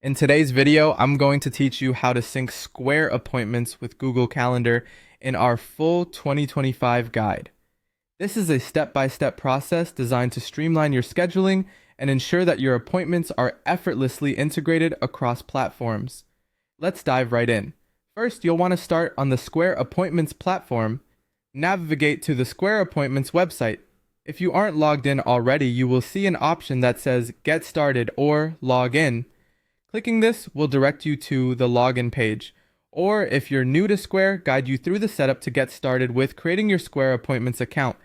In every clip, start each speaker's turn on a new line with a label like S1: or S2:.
S1: In today's video, I'm going to teach you how to sync Square appointments with Google Calendar in our full 2025 guide. This is a step-by-step process designed to streamline your scheduling and ensure that your appointments are effortlessly integrated across platforms. Let's dive right in. First, you'll want to start on the Square Appointments platform. Navigate to the Square Appointments website. If you aren't logged in already, you will see an option that says Get Started or Log In. Clicking this will direct you to the login page, or if you're new to Square, guide you through the setup to get started with creating your Square Appointments account.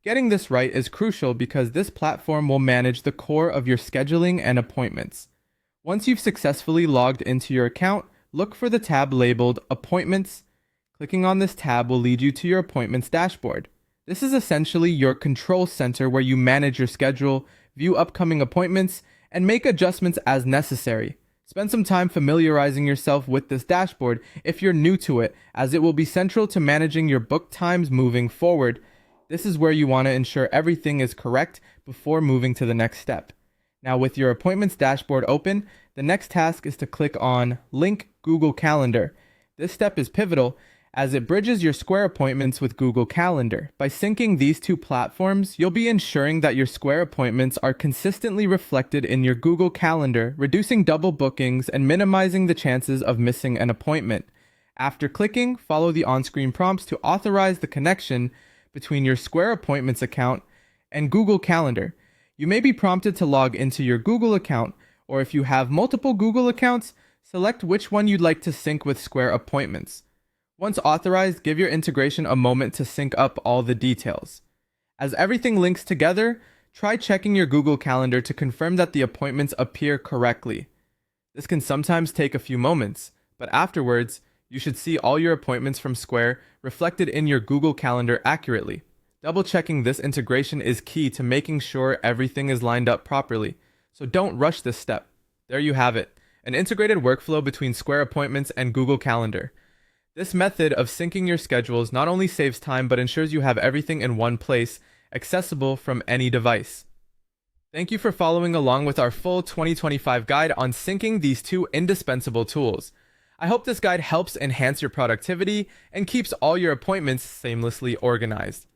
S1: Getting this right is crucial because this platform will manage the core of your scheduling and appointments. Once you've successfully logged into your account, look for the tab labeled Appointments. Clicking on this tab will lead you to your Appointments dashboard. This is essentially your control center where you manage your schedule, view upcoming appointments, and make adjustments as necessary. Spend some time familiarizing yourself with this dashboard if you're new to it, as it will be central to managing your book times moving forward. This is where you want to ensure everything is correct before moving to the next step. Now, with your appointments dashboard open, the next task is to click on Link Google Calendar. This step is pivotal as it bridges your Square appointments with Google Calendar. By syncing these two platforms, you'll be ensuring that your Square appointments are consistently reflected in your Google Calendar, reducing double bookings and minimizing the chances of missing an appointment. After clicking, follow the on-screen prompts to authorize the connection between your Square Appointments account and Google Calendar. You may be prompted to log into your Google account, or if you have multiple Google accounts, select which one you'd like to sync with Square Appointments. Once authorized, give your integration a moment to sync up all the details. As everything links together, try checking your Google Calendar to confirm that the appointments appear correctly. This can sometimes take a few moments, but afterwards, you should see all your appointments from Square reflected in your Google Calendar accurately. Double-checking this integration is key to making sure everything is lined up properly, so don't rush this step. There you have it, an integrated workflow between Square Appointments and Google Calendar. This method of syncing your schedules not only saves time but ensures you have everything in one place, accessible from any device. Thank you for following along with our full 2025 guide on syncing these two indispensable tools. I hope this guide helps enhance your productivity and keeps all your appointments seamlessly organized.